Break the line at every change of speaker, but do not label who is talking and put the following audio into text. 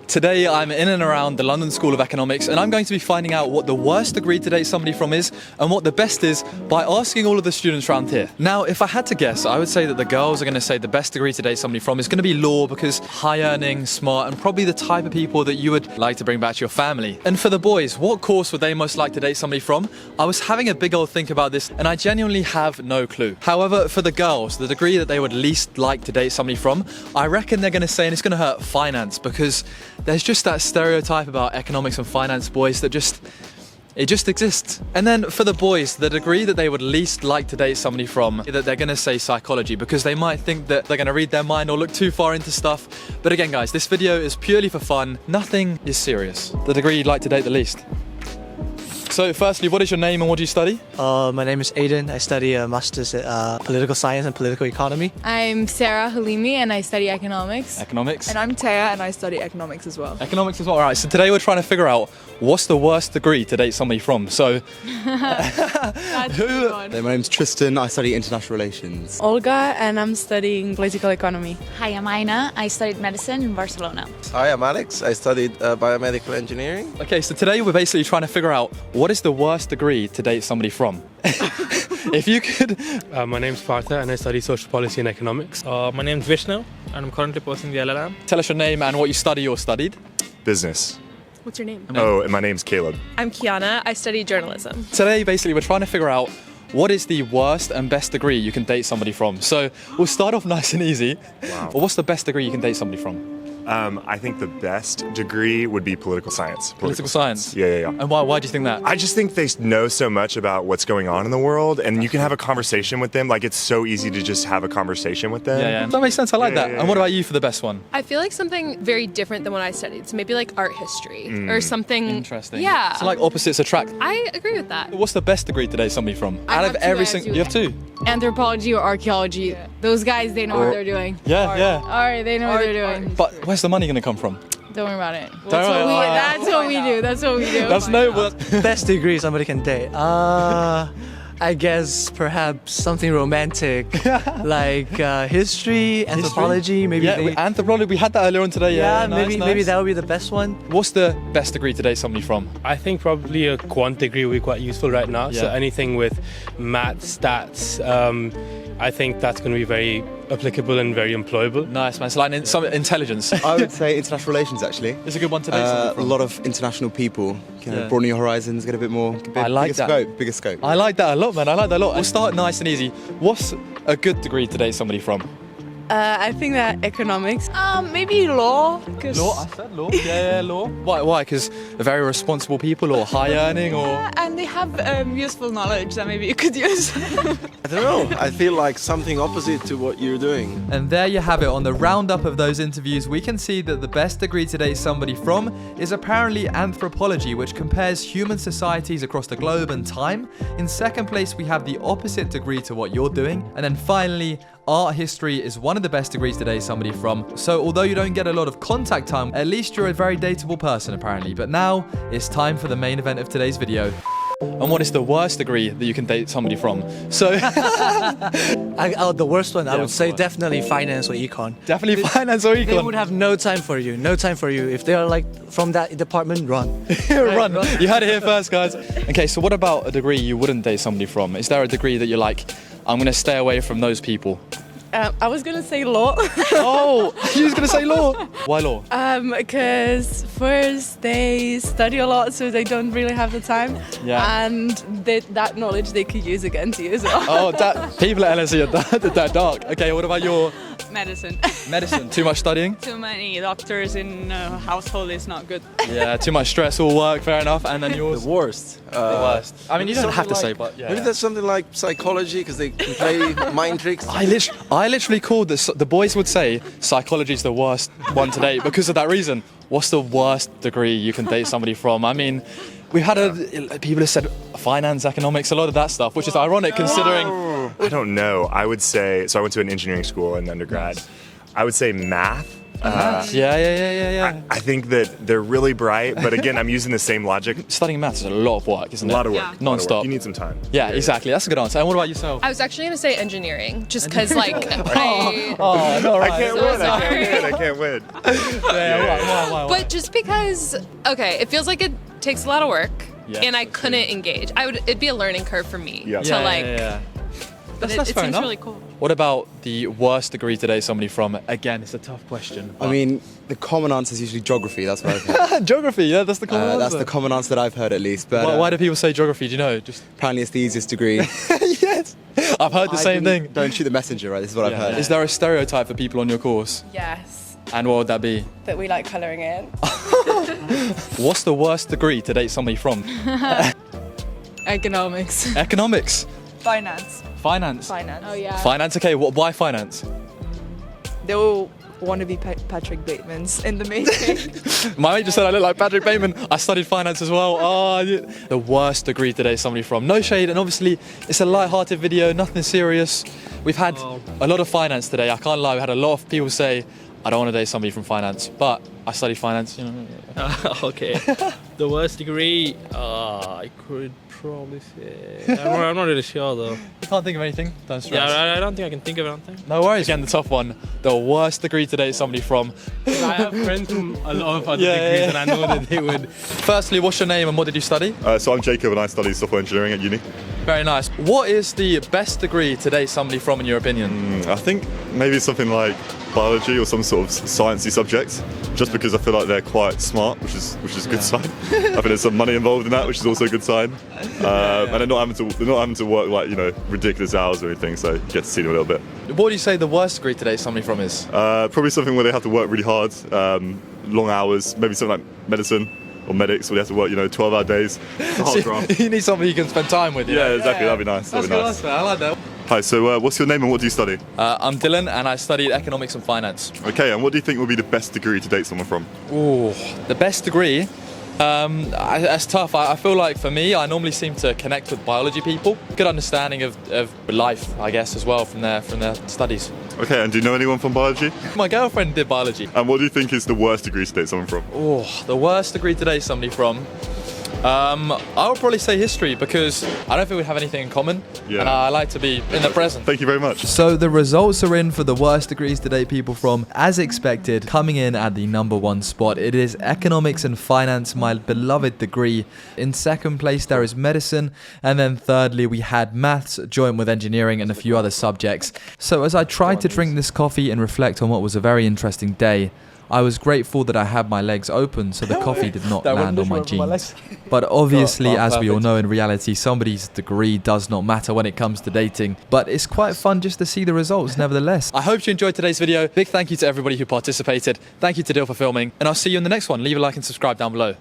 Today I'm in and around the London School of Economics and I'm going to be finding out what the worst degree to date somebody from is and what the best is by asking all of the students around here. Now, if I had to guess, I would say that the girls are going to say the best degree to date somebody from is going to be law because high earning, smart, and probably the type of people that you would like to bring back to your family. And for the boys, what course would they most like to date somebody from? I was having a big old think about this and I genuinely have no clue. However, for the girls, the degree that they would least like to date somebody from, I reckon they're going to say, and it's going to hurt, finance, because there's just that stereotype about economics and finance boys that just exists. And then for the boys, the degree that they would least like to date somebody from, that they're going to say psychology because they might think that they're going to read their mind or look too far into stuff. But again, guys, this video is purely for fun. Nothing is serious. The degree you'd like to date the least. So firstly, what is your name and what do you study?
My name is Aiden. I study a master's in political science and political economy.
I'm Sarah Halimi and I study economics.
Economics.
And I'm Taya and I study economics as well.
Economics as well. All right, so today we're trying to figure out what's the worst degree to date somebody from. So,
That's a good one.
My name's Tristan, I study international relations.
Olga and I'm studying political economy.
Hi, I'm Aina. I studied medicine in Barcelona.
Hi, I'm Alex. I studied biomedical engineering.
Okay, so today we're basically trying to figure out what is the worst degree to date somebody from. If you could...
My name's Partha and I study social policy and economics.
My name's Vishnu and I'm currently pursuing the LLM.
Tell us your name and what you study or studied.
Business.
What's your name?
Oh, and my name's Caleb.
I'm Kiana. I study journalism.
Today, basically, we're trying to figure out what is the worst and best degree you can date somebody from. So we'll start off nice and easy.
Wow.
What's the best degree you can date somebody from?
I think the best degree would be political science.
Political science?
Yeah.
And why do you think that?
I just think they know so much about what's going on in the world and you can have a conversation with them. Like, it's so easy to just have a conversation with them.
Yeah. That makes sense. I like that.
Yeah.
And what about you for the best one?
I feel like something very different than what I studied. So maybe like art history or something.
Interesting.
Yeah.
So like opposites attract.
I agree with that.
What's the best degree to date somebody from?
I have two, I have two.
You have two?
Anthropology or archaeology. Those guys, they know what they're doing.
Yeah.
Alright, they know what they're doing.
But where's the money going to come from?
Don't worry about it.
Don't worry.
That's what we do.
That's no...
Best degree somebody can date. I guess perhaps something romantic, like history, anthropology, maybe.
Yeah, anthropology. We had that earlier on today.
Yeah,
nice.
maybe that would be the best one.
What's the best degree to date somebody from?
I think probably a quant degree would be quite useful right now.
Yeah.
So anything with math, stats, I think that's going to be very applicable and very employable.
Nice, man. So like some intelligence.
I would say international relations, actually.
It's a good one to date somebody
A
from.
lot of international people, broaden your horizons, get a bit more, bigger scope.
I like that a lot, man. I like that a lot. We'll start nice and easy. What's a good degree to date somebody from?
I think that economics.
Maybe law.
Law? I said law. Yeah, law. Why? Because they're very responsible people or high earning or...
And they have useful knowledge that maybe you could use.
I don't know. I feel like something opposite to what you're doing.
And there you have it. On the roundup of those interviews, we can see that the best degree to date somebody from is apparently anthropology, which compares human societies across the globe and time. In second place, we have the opposite degree to what you're doing. And then finally, art history is one of the best degrees to date somebody from. So although you don't get a lot of contact time, at least you're a very dateable person apparently. But now it's time for the main event of today's video. And what is the worst degree that you can date somebody from? So
The worst one, I would say definitely finance or econ.
Definitely finance or econ.
They would have no time for you. If they are like from that department, run.
Run. You heard it here first, guys. Okay, so what about a degree you wouldn't date somebody from? Is there a degree that you're like, I'm going to stay away from those people?
I was gonna say law.
Oh, you was going to say law? Why law?
Because first they study a lot, so they don't really have the time.
Yeah.
And that knowledge they could use against you as well.
Oh, people at LSE are that dark. Okay, what about your
medicine?
Medicine. Too much studying?
Too many doctors in a household is not good.
Yeah, too much stress, all work, fair enough. And then yours?
The worst.
The worst. I mean, you don't have to say, but yeah.
Maybe that's something like psychology because they can play mind tricks.
I literally called this. The boys would say psychology is the worst one to date because of that reason. What's the worst degree you can date somebody from? I mean, we've had people have said finance, economics, a lot of that stuff, which is ironic considering.
I don't know. I would say, so I went to an engineering school in undergrad. I would say math
Yeah.
I think that they're really bright, but again, I'm using the same logic.
Studying maths is a lot of work, isn't it?
A lot of work.
Yeah.
A lot of work.
Non-stop.
You need some time.
Yeah, exactly. That's a good answer. And what about yourself?
I was actually going to say engineering, just because like
Oh, no, right.
I can't win. I can't win.
Why?
But just because, okay, it feels like it takes a lot of work,
Yes,
and I
that's
couldn't engage. It'd be a learning curve for me
Yeah.
to like.
That's
It
fair
seems
enough.
really cool.
What about the worst degree to date somebody from? Again, it's a tough question.
I mean, the common answer is usually geography. That's what I've heard.
Geography, yeah, that's the common answer.
That's the common answer that I've heard at least. But
Why do people say geography? Do you know? Just
apparently it's the easiest degree.
yes, I've heard the same thing.
Don't shoot the messenger, right? This is what I've heard.
Is there a stereotype for people on your course?
Yes,
And what would that be?
that we like colouring in.
What's the worst degree to date somebody from?
Economics.
Economics,
Finance.
finance.
Oh yeah.
Finance, okay, why finance?
They all want to be Patrick Batemans in the making.
My mate just said I look like Patrick Bateman. I studied finance as well. Oh, the worst degree to date somebody from. No shade, and obviously it's a light-hearted video, nothing serious. We've had a lot of finance today. I can't lie, we had a lot of people say, I don't want to date somebody from finance, but I studied finance, you know.
Okay. The worst degree, I could probably say. I'm not really sure though.
You can't think of anything? Don't stress.
Yeah, I don't think I can think of anything.
No worries. Again, the tough one. The worst degree to date somebody from.
I have friends from a lot of other
Yeah,
degrees,
yeah.
and I know that they would.
Firstly, what's your name and what did you study?
So I'm Jacob and I study software engineering at uni.
Very nice. What is the best degree to date somebody from in your opinion?
I think maybe something like biology or some sort of sciencey subject, just because I feel like they're quite smart, which is a good sign. I think there's some money involved in that, which is also a good sign. And they're not having to work like ridiculous hours or anything, so you get to see them a little bit.
What do you say the worst degree to date somebody from is?
Probably something where they have to work really hard, long hours, maybe something like medicine or medics, where they have to work 12-hour days. It's a hard graft.
You need somebody you can spend time with.
Yeah, exactly. That'd be nice.
That's
That'd be
good.
nice.
That's fair. I like that.
Hi. So, what's your name and what do you study?
I'm Dylan, and I studied economics and finance.
Okay. And what do you think would be the best degree to date someone from?
Ooh, the best degree. That's tough. I feel like for me, I normally seem to connect with biology people. Good understanding of life, I guess, as well from their studies.
Okay. And do you know anyone from biology?
My girlfriend did biology.
And what do you think is the worst degree to date someone from?
Oh, the worst degree to date somebody from. I would probably say history because I don't think we have anything in common.
Yeah.
And I like to be in the present.
Thank you very much.
So the results are in for the worst degrees to date people from. As expected, coming in at the #1 spot, it is economics and finance, my beloved degree. In second place, there is medicine. And then thirdly, we had maths, joint with engineering and a few other subjects. So as I tried to drink this coffee and reflect on what was a very interesting day, I was grateful that I had my legs open so the coffee did not land on my jeans. But obviously, as we all know, in reality, somebody's degree does not matter when it comes to dating. But it's quite fun just to see the results nevertheless. I hope you enjoyed today's video. Big thank you to everybody who participated. Thank you to Dill for filming. And I'll see you in the next one. Leave a like and subscribe down below.